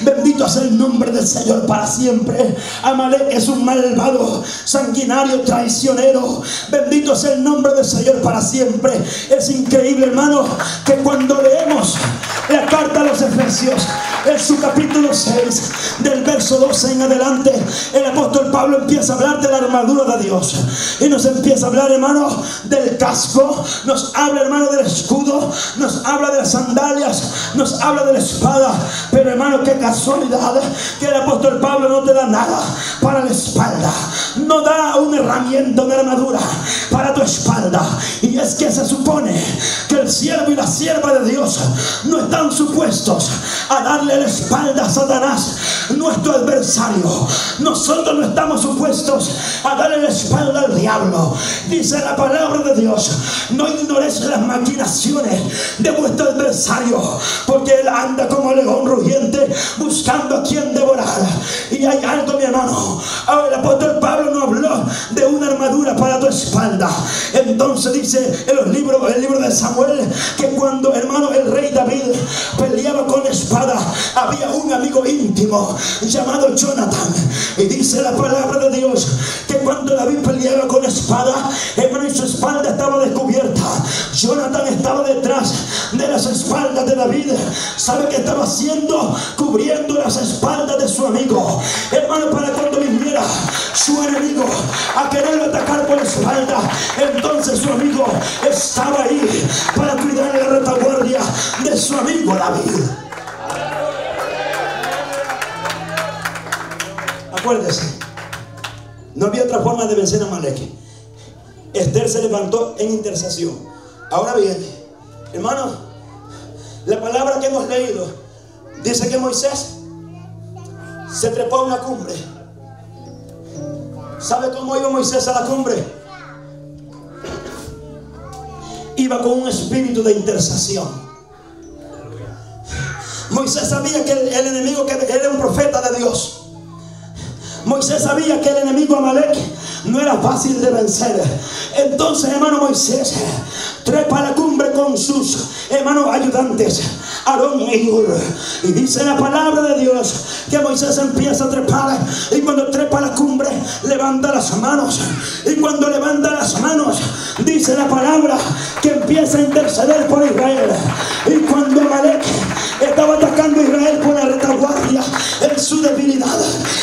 Bendito sea el nombre del Señor para siempre. Amalek es un malvado, sanguinario, traicionero. Bendito sea el nombre del Señor para siempre. Es increíble, hermano, que cuando leemos La carta a los Efesios, en su capítulo 6, del verso 12 en adelante, el apóstol Pablo empieza a hablar de la armadura de Dios. Y nos empieza a hablar, hermano, del casco. Nos habla, hermano, del escudo. Nos habla de las sandalias. Nos habla de la espada. Pero, hermano, qué casualidad que el apóstol Pablo no te da nada para la espalda. No da una herramienta, una armadura para tu espalda. Y es que se supone que el siervo y la sierva de Dios no están supuestos a darle la espalda a Satanás, nuestro adversario. Nosotros no estamos supuestos a darle la espalda al diablo. Dice la palabra de Dios: no ignoréis las maquinaciones de vuestro adversario, porque él anda como león rugiente buscando a quien devorar. Y hay algo, mi hermano. Ahora el apóstol Pablo no habló de una armadura para tu espalda. Entonces dice en el libro de Samuel, que cuando, hermano, el rey David peleaba con espada, había un amigo íntimo llamado Jonathan. Y dice la palabra de Dios que cuando David peleaba con espada, hermano, y su espalda estaba descubierta, Jonathan estaba detrás de las espaldas de David. ¿Sabe qué estaba haciendo? Cubriendo las espaldas de su amigo, hermano, para cuando viniera su enemigo a quererlo atacar por la espalda, entonces su amigo estaba ahí para cuidar la retaguardia de su amigo David. Acuérdese, no había otra forma de vencer a Amalek. Esther se levantó en intercesión. Ahora bien, hermano, la palabra que hemos leído dice que Moisés se trepó a una cumbre. ¿Sabe cómo iba Moisés a la cumbre? Iba con un espíritu de intercesión. Moisés sabía que el enemigo, que era un profeta de Dios. Moisés sabía que el enemigo Amalek no era fácil de vencer. Entonces, hermano, Moisés trepa a la cumbre con sus hermanos ayudantes, Aarón y Hur. Y dice la palabra de Dios que Moisés empieza a trepar, y cuando trepa a la cumbre levanta las manos. Y cuando levanta las manos, dice la palabra que empieza a interceder por Israel. Y cuando Amalek estaba atacando a Israel por la retaguardia en su debilidad,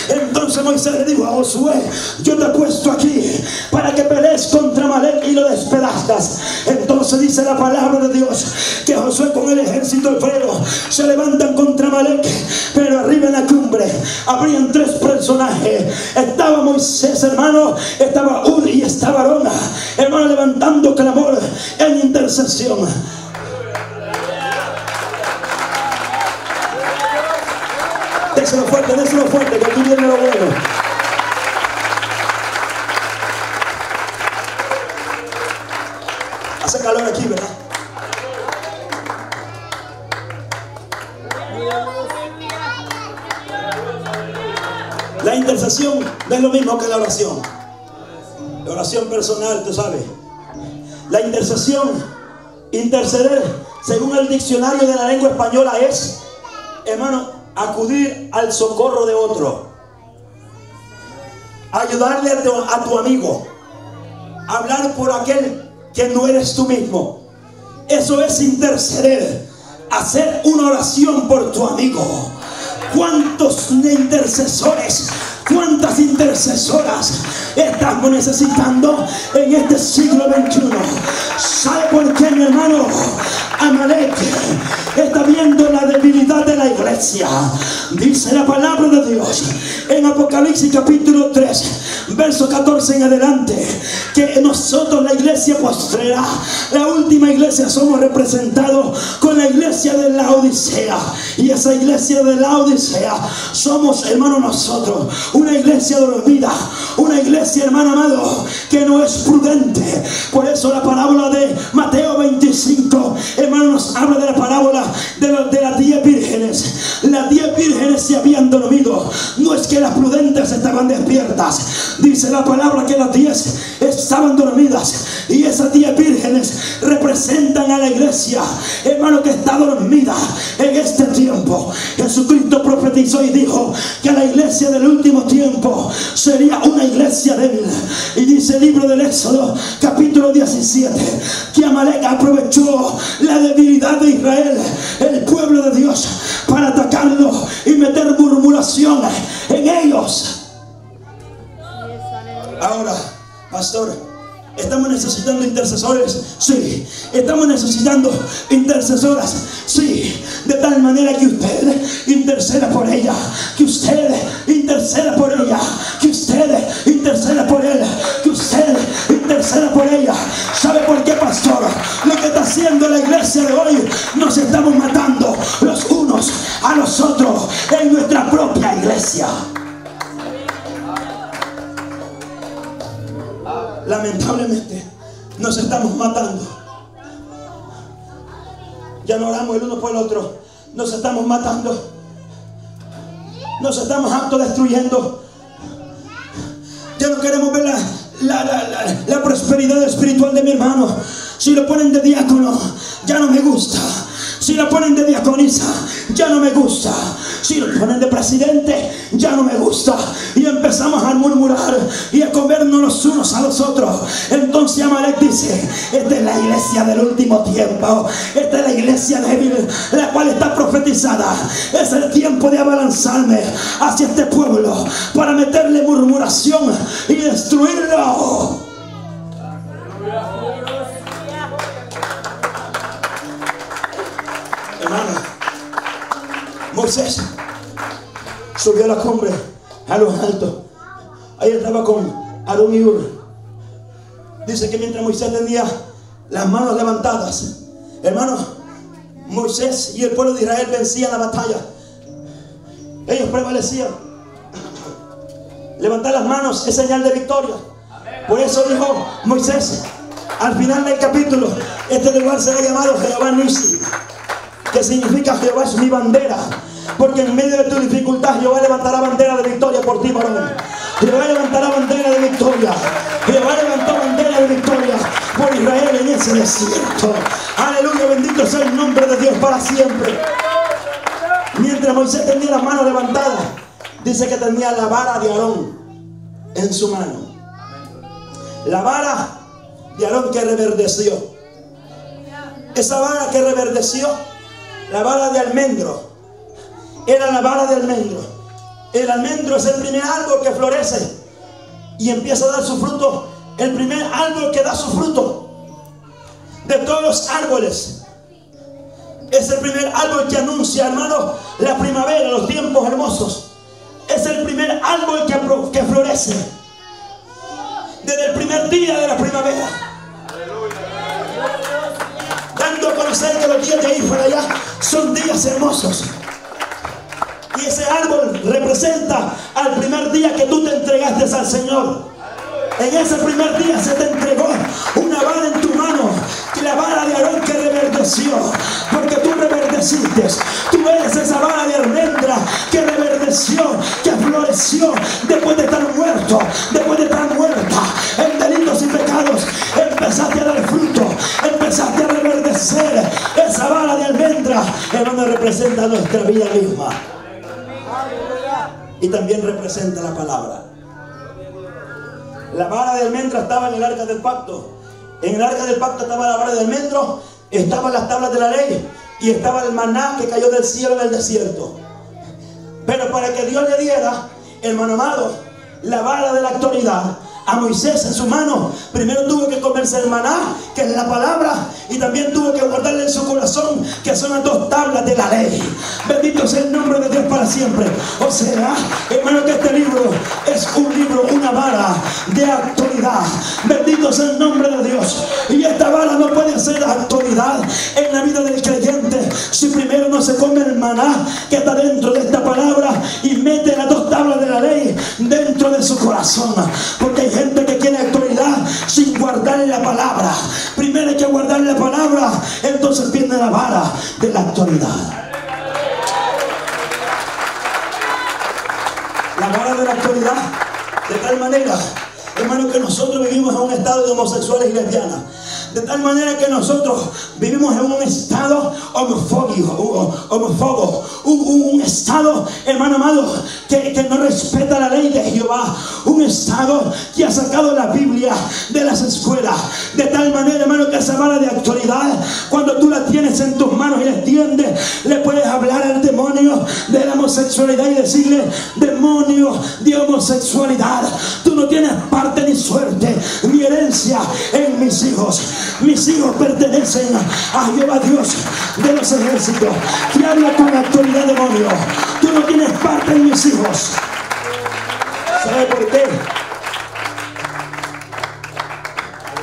entonces Moisés le dijo a Josué: yo te he puesto aquí para que pelees contra Amalek y lo despedazas. Entonces dice la palabra de Dios que Josué con el ejército hebreo se levantan contra Amalek, pero arriba en la cumbre habrían tres personajes. Estaba Moisés, hermano, estaba Hur y estaba Aarón, hermano, levantando clamor en intercesión. Déselo fuerte, que aquí viene lo bueno. Hace calor aquí, ¿verdad? La intercesión no es lo mismo que la oración. La oración personal, tú sabes. La intercesión, interceder, según el diccionario de la lengua española, es, hermano, acudir al socorro de otro, ayudarle a tu amigo, hablar por aquel que no eres tú mismo. Eso es interceder, hacer una oración por tu amigo. ¿Cuántos intercesores, cuántas intercesoras estamos necesitando en este siglo XXI? ¿Sabe por qué, mi hermano? Amalek está viendo la debilidad de la iglesia. Dice la palabra de Dios en Apocalipsis capítulo 3, verso 14 en adelante, que nosotros, la iglesia postrera, la última iglesia, somos representados con la iglesia de la Odisea. Y esa iglesia de la Odisea somos, hermano, nosotros, una iglesia dormida, una iglesia, hermano amado, que no es prudente. Por eso la parábola de Mateo 25, hermano, nos habla de la parábola de las 10 vírgenes. Las 10 vírgenes se habían dormido. No es que las prudentes estaban despiertas. Dice la palabra que las 10 estaban dormidas. Y esas 10 vírgenes representan a la iglesia, hermano, que está dormida en este tiempo. Jesucristo profetizó y dijo que la iglesia del último tiempo sería una iglesia débil. Y dice el libro del Éxodo, capítulo 17, que Amalek aprovechó la debilidad de Israel, el pueblo de Dios, para atacarlo y meter murmuración en ellos. Ahora, pastor, ¿estamos necesitando intercesores? Sí. ¿Estamos necesitando intercesoras? Sí. De tal manera que usted interceda por ella, que usted interceda por ella, que usted interceda por él, que usted interceda por ella. ¿Sabe por qué, pastor? Lo que está haciendo la iglesia de hoy, nos estamos matando los unos a los otros en nuestra propia iglesia. Lamentablemente nos estamos matando. Ya no oramos el uno por el otro. Nos estamos matando. Nos estamos autodestruyendo. Ya no queremos ver la prosperidad espiritual de mi hermano. Si lo ponen de diácono, ya no me gusta. Si lo ponen de diaconisa, ya no me gusta. Si lo ponen de presidente, ya no me gusta. Y empezamos a murmurar y a comernos los unos a los otros. Entonces Amalek dice: esta es la iglesia del último tiempo. Esta es la iglesia débil, la cual está profetizada. Es el tiempo de abalanzarme hacia este pueblo para meterle murmuración y destruirlo. Hermano, Moisés subió a la cumbre, a lo alto. Ahí estaba con Aarón y Hur. Dice que mientras Moisés tenía las manos levantadas, hermano, Moisés y el pueblo de Israel vencían la batalla. Ellos prevalecían. Levantar las manos es señal de victoria. Por eso dijo Moisés al final del capítulo: este lugar será llamado Jehová Nisi, que significa Jehová es mi bandera. Porque en medio de tu dificultad Jehová levantará bandera de victoria por ti, varón. Jehová levantará bandera de victoria. Jehová levantó bandera de victoria por Israel en ese desierto. Aleluya, bendito sea el nombre de Dios para siempre. Mientras Moisés tenía las manos levantadas, dice que tenía la vara de Aarón en su mano. La vara de Aarón que reverdeció. Esa vara que reverdeció, la vara de almendro, era la vara de almendro. El almendro es el primer árbol que florece y empieza a dar su fruto. El primer árbol que da su fruto de todos los árboles. Es el primer árbol que anuncia, hermano, la primavera, los tiempos hermosos. Es el primer árbol que florece desde el primer día de la primavera, dando a conocer que los días de ahí para allá son días hermosos. Y ese árbol representa al primer día que tú te entregaste al Señor. En ese primer día se te entregó una vara en tu mano, la vara de Aarón que reverdeció, porque tú reverdeciste. Tú eres esa vara de almendra que reverdeció, que floreció después de estar muerto, después de estar muerta en delitos y pecados. Empezaste a dar fruto, empezaste a reverdecer. Esa vara de almendra, hermano, representa nuestra vida misma. Y también representa la palabra. La vara de almendra estaba en el arca del pacto. En el arca del pacto estaba la vara de almendro, estaban las tablas de la ley y estaba el maná que cayó del cielo en el desierto. Pero para que Dios le diera, hermano amado, la vara de la autoridad a Moisés en su mano, primero tuvo que comerse el maná, que es la palabra, y también tuvo que guardarle en su corazón, que son las 2 tablas de la ley. Bendito sea el nombre de Dios para siempre. O sea, hermano, que este libro es un libro, una vara de autoridad. Bendito sea el nombre de Dios. Y esta vara no puede ser autoridad en la vida del creyente si primero no se come el maná que está dentro de esta palabra y mete las 2 tablas de la ley dentro de su corazón. Porque hay gente que quiere autoridad sin guardarle la palabra. Primero hay que guardarle la palabra, entonces viene la vara de la autoridad. La vara de la autoridad, de tal manera hermano, que nosotros vivimos en un estado de homosexuales y lesbianas. De tal manera que nosotros vivimos en un estado homofóbico, un estado, hermano amado, que no respeta la ley de Jehová, un estado que ha sacado la Biblia de las escuelas. De tal manera, hermano, que esa vara de actualidad, cuando tú la tienes en tus manos y la extiendes, le puedes hablar al demonio de la homosexualidad y decirle: demonio de homosexualidad, tú no tienes parte ni suerte ni herencia en mis hijos. Mis hijos pertenecen a Jehová Dios de los ejércitos. Te habla con actualidad, demonio. Tú no tienes parte en mis hijos. ¿Sabe por qué?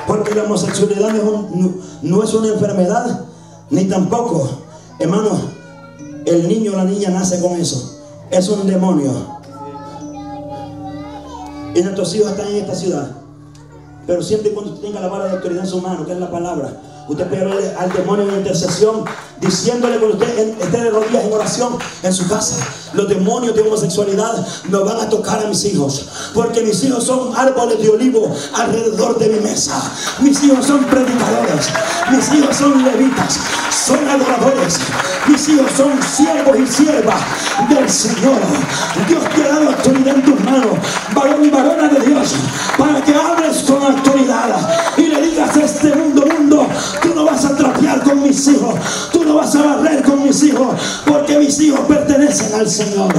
Porque la homosexualidad no es una enfermedad, ni tampoco, hermano, el niño o la niña nace con eso. Es un demonio. Y nuestros hijos están en esta ciudad. Pero siempre y cuando usted tenga la vara de autoridad en su mano, que es la palabra, usted puede ver al demonio en intercesión, diciéndole cuando usted esté de rodillas en oración en su casa: los demonios de homosexualidad no van a tocar a mis hijos, porque mis hijos son árboles de olivo alrededor de mi mesa. Mis hijos son predicadores, mis hijos son levitas, son adoradores, mis hijos son siervos y siervas del Señor. Dios te ha dado autoridad en tus manos, varón y varona de Dios, para que hables con autoridad y le digas a este mundo: tú no vas a trapear con mis hijos, tú no vas a barrer con mis hijos, porque mis hijos pertenecen al Señor.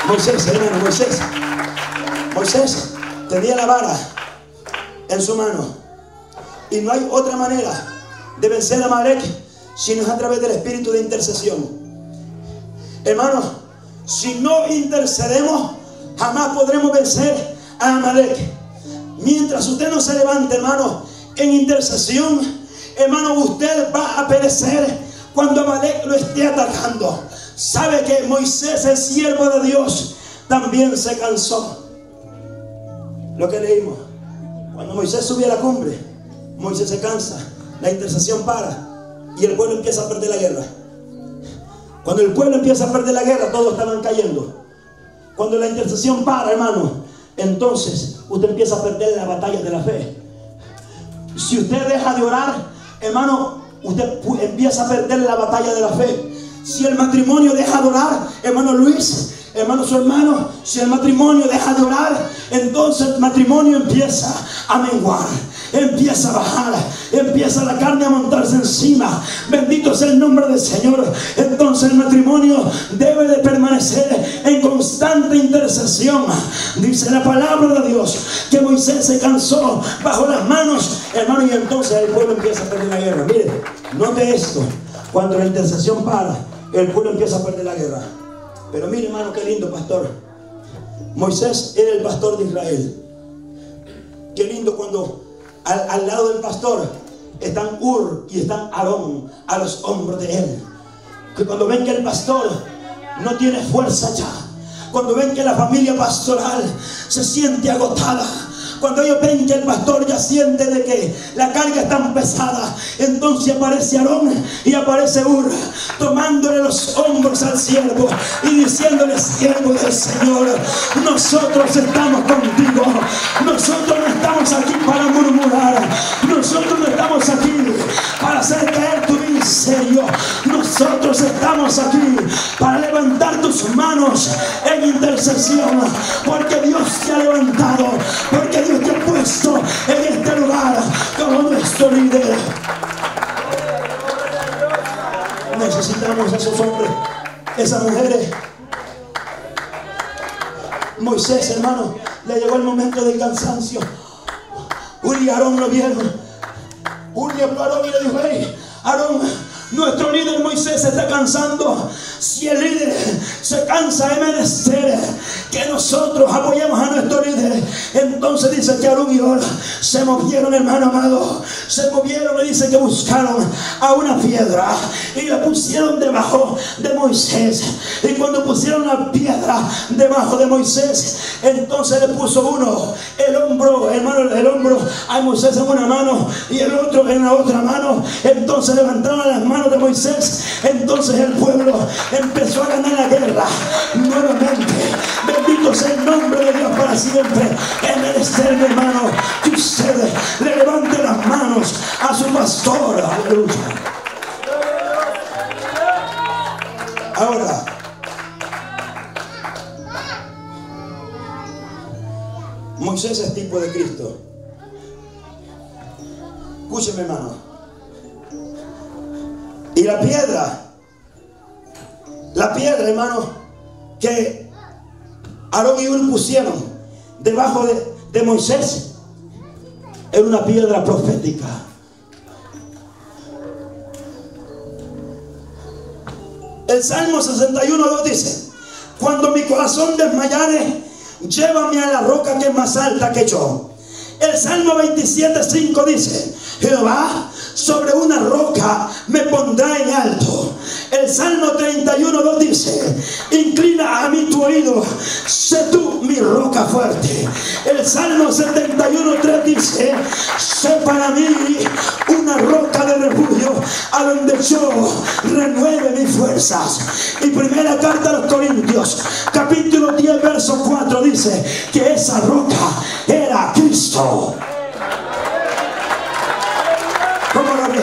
Moisés, hermano, Moisés tenía la vara en su mano, y no hay otra manera de vencer a Amalek sino es a través del espíritu de intercesión. Hermano, si no intercedemos, jamás podremos vencer a Amalek. Mientras usted no se levante, hermano, en intercesión, hermano, usted va a perecer cuando Amalek lo esté atacando. Sabe que Moisés, el siervo de Dios, también se cansó. Lo que leímos: cuando Moisés subía a la cumbre, Moisés se cansa, la intercesión para y el pueblo empieza a perder la guerra. Cuando el pueblo empieza a perder la guerra, todos estaban cayendo. Cuando la intercesión para, hermano, entonces usted empieza a perder la batalla de la fe. Si usted deja de orar, hermano, usted empieza a perder la batalla de la fe. Si el matrimonio deja de orar, hermano Luis, hermano, su hermano, si el matrimonio deja de orar, entonces el matrimonio empieza a menguar, empieza a bajar, empieza la carne a montarse encima. Bendito sea el nombre del Señor. Entonces el matrimonio debe de permanecer en constante intercesión. Dice la palabra de Dios que Moisés se cansó bajo las manos, hermano, y entonces el pueblo empieza a perder la guerra. Mire, note esto: cuando la intercesión para, el pueblo empieza a perder la guerra. Pero mire, hermano, qué lindo, pastor. Moisés era el pastor de Israel. Qué lindo cuando al lado del pastor están Ur y están Aarón a los hombros de él. Que cuando ven que el pastor no tiene fuerza ya, cuando ven que la familia pastoral se siente agotada, cuando ellos ven que el pastor ya siente de que la carga es tan pesada, entonces aparece Aarón y aparece Ur, tomándole los hombros al siervo y diciéndole: siervo del Señor, nosotros estamos contigo, nosotros no estamos aquí para murmurar, nosotros no estamos aquí para hacer caer tu ministerio, nosotros estamos aquí para levantar tus manos en intercesión, porque Dios te ha levantado, porque Dios te ha puesto en este lugar como nuestro líder. Necesitamos a esos hombres, esas mujeres. Moisés, hermano, le llegó el momento del cansancio. Uri y Aarón lo vieron. Uri habló a Aarón y le dijo: hey, Aarón, nuestro líder Moisés se está cansando. Si el líder se cansa, es menester que nosotros apoyemos a nuestro líder. Entonces dice que Aarón y Hur se movieron, hermano amado, se movieron y dice que buscaron a una piedra y la pusieron debajo de Moisés. Y cuando pusieron la piedra debajo de Moisés, entonces le puso uno el hombro, hermano, el hombro a Moisés en una mano y el otro en la otra mano. Entonces levantaron las manos de Moisés. Entonces el pueblo empezó a ganar la guerra nuevamente. Bendito sea el nombre de Dios para siempre. Es menester, mi hermano, que ustedes le levanten las manos a su pastor. Aleluya. Ahora, Moisés es tipo de Cristo. Escúcheme, hermano. Y la piedra, hermano, que Aarón y Hur pusieron debajo de Moisés, era una piedra profética. El Salmo 61:2 dice: cuando mi corazón desmayare, llévame a la roca que es más alta que yo. El Salmo 27:5 dice: Jehová, sobre una roca me pondrá en alto. El Salmo 31:2 dice: inclina a mí tu oído, sé tú mi roca fuerte. El Salmo 71:3 dice: sé para mí una roca de refugio a donde yo renueve mis fuerzas. Y primera carta a los Corintios, capítulo 10, verso 4 dice que esa roca era Cristo. ¿Cómo lo ve?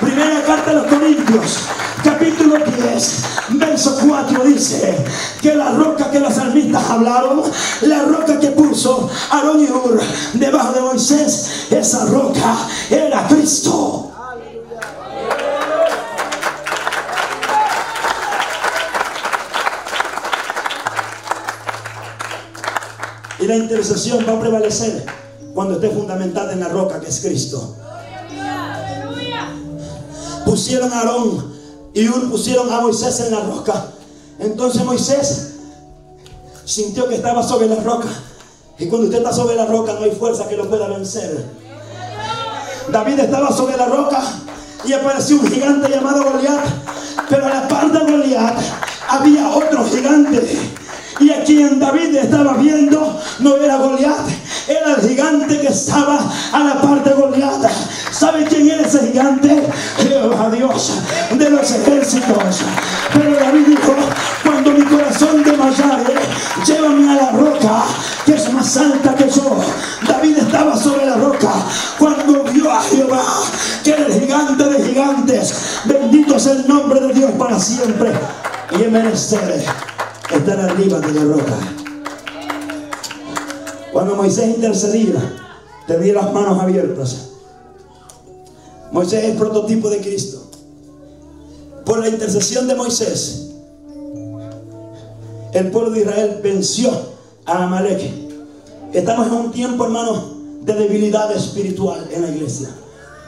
Primera carta a los Corintios, capítulo 10, verso 4 dice que la roca que los salmistas hablaron, la roca que puso Aarón y Hur debajo de Moisés, esa roca era Cristo. Y la intercesión va a prevalecer cuando esté fundamentada en la roca que es Cristo. Pusieron a Aarón y Hur pusieron a Moisés en la roca. Entonces Moisés sintió que estaba sobre la roca. Y cuando usted está sobre la roca, no hay fuerza que lo pueda vencer. David estaba sobre la roca y apareció un gigante llamado Goliat. Pero a la par de Goliat había otro gigante. Y a quien David estaba viendo no era Goliat, era el gigante que estaba a la par de Goliat. ¿Sabe quién era ese gigante? Jehová Dios de los ejércitos. Pero David dijo: cuando mi corazón desmayare, llévame a la roca que es más alta que yo. David estaba sobre la roca cuando vio a Jehová, que era el gigante de gigantes. Bendito sea el nombre de Dios para siempre. Y es menester estar arriba de la roca. Cuando Moisés intercedía, tenía las manos abiertas. Moisés es el prototipo de Cristo. Por la intercesión de Moisés, el pueblo de Israel venció a Amalek. Estamos en un tiempo, hermano, de debilidad espiritual en la iglesia.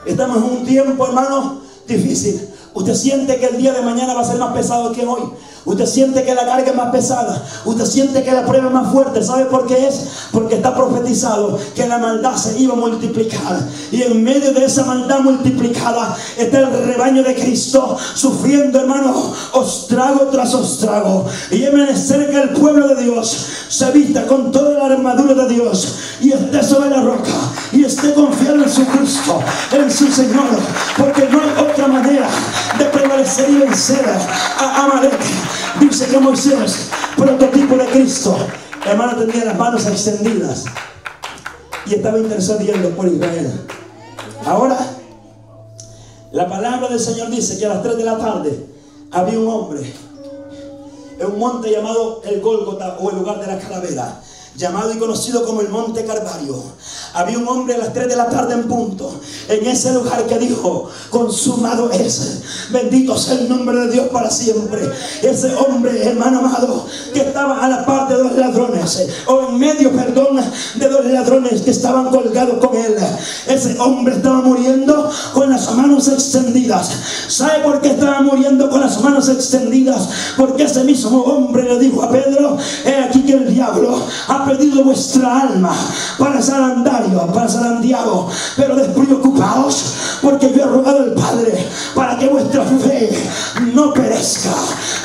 Estamos en un tiempo, hermano, difícil. Usted siente que el día de mañana va a ser más pesado que hoy. Usted siente que la carga es más pesada. Usted siente que la prueba es más fuerte. ¿Sabe por qué es? Porque está profetizado que la maldad se iba a multiplicar. Y en medio de esa maldad multiplicada está el rebaño de Cristo sufriendo, hermano, ostrago tras ostrago. Y es menester que el pueblo de Dios se vista con toda la armadura de Dios y esté sobre la roca y esté confiado en su Cristo, en su Señor, porque no hay otra manera de prevalecer y vencer a Amalek. Dice que Moisés, prototipo de Cristo, hermano, tenía las manos extendidas y estaba intercediendo por Israel. Ahora, la palabra del Señor dice que a las 3 de la tarde había un hombre en un monte llamado el Gólgota, o el lugar de la calavera, llamado y conocido como el Monte Calvario. Había un hombre a las 3 de la tarde en punto en ese lugar que dijo: consumado es. Bendito sea el nombre de Dios para siempre. Ese hombre, hermano amado, que estaba a la par de 2 ladrones, o en medio, perdón, de 2 ladrones que estaban colgados con él. Ese hombre estaba muriendo con las manos extendidas. ¿Sabe por qué estaba muriendo con las manos extendidas? Porque ese mismo hombre le dijo a Pedro: he aquí que el diablo ha pedido vuestra alma para zarandearos, pero despreocupaos, porque yo he rogado al Padre para que vuestra fe no perezca.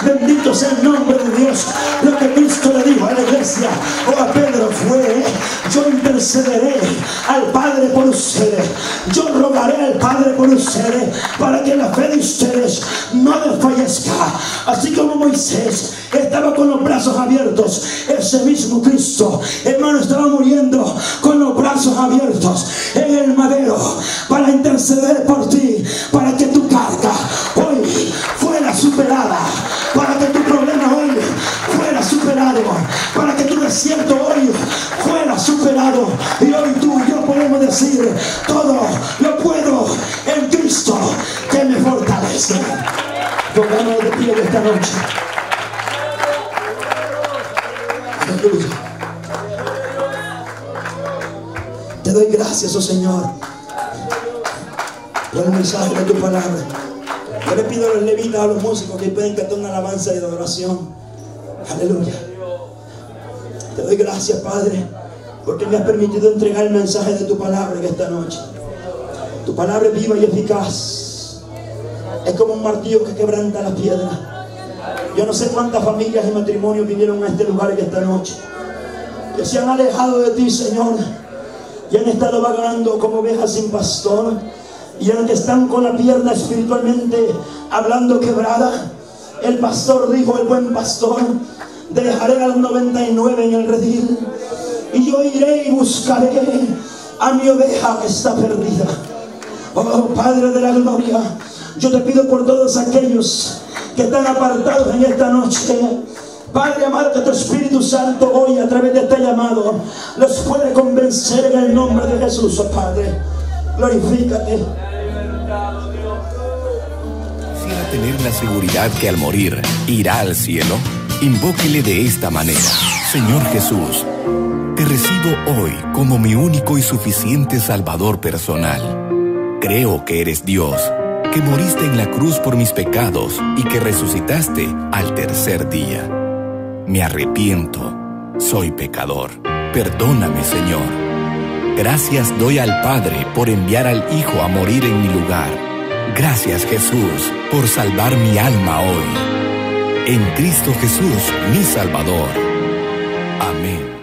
Bendito sea el nombre de Dios. Lo que Cristo le dijo a la iglesia o a Pedro fue: yo intercederé al Padre por ustedes. Yo rogaré al Padre por ustedes para que la fe de ustedes no desfallezca. Así como Moisés estaba con los brazos abiertos, ese mismo Cristo, hermano, estaba muriendo con los brazos abiertos en el madero para interceder por ti, para que tu carga hoy fuera superada, para que tu problema hoy fuera superado, para que tu desierto hoy fuera superado. Y hoy tú y yo podemos decir: todo lo puedo en Cristo que me fortalece. Pongámonos de pie esta noche. Aleluya. Te doy gracias, oh Señor, por el mensaje de tu palabra. Yo le pido a los levitas, a los músicos, que pueden cantar una alabanza y adoración. Aleluya. Te doy gracias, Padre, porque me has permitido entregar el mensaje de tu palabra en esta noche. Tu palabra es viva y eficaz. Es como un martillo que quebranta las piedras. Yo no sé cuántas familias y matrimonios vinieron a este lugar en esta noche, que se han alejado de ti, Señor, y han estado vagando como ovejas sin pastor, y aunque están con la pierna espiritualmente hablando quebrada, el pastor dijo, el buen pastor: dejaré al 99 en el redil, y yo iré y buscaré a mi oveja que está perdida. Oh Padre de la gloria, yo te pido por todos aquellos que están apartados en esta noche, Padre amado, que tu Espíritu Santo hoy a través de este llamado los puede convencer en el nombre de Jesús. Oh Padre, glorifícate. Quisiera tener la seguridad que al morir irá al cielo. Invóquele de esta manera: Señor Jesús, te recibo hoy como mi único y suficiente Salvador personal. Creo que eres Dios, que moriste en la cruz por mis pecados y que resucitaste al tercer día. Me arrepiento, soy pecador. Perdóname, Señor. Gracias doy al Padre por enviar al Hijo a morir en mi lugar. Gracias, Jesús, por salvar mi alma hoy. En Cristo Jesús, mi Salvador. Amén.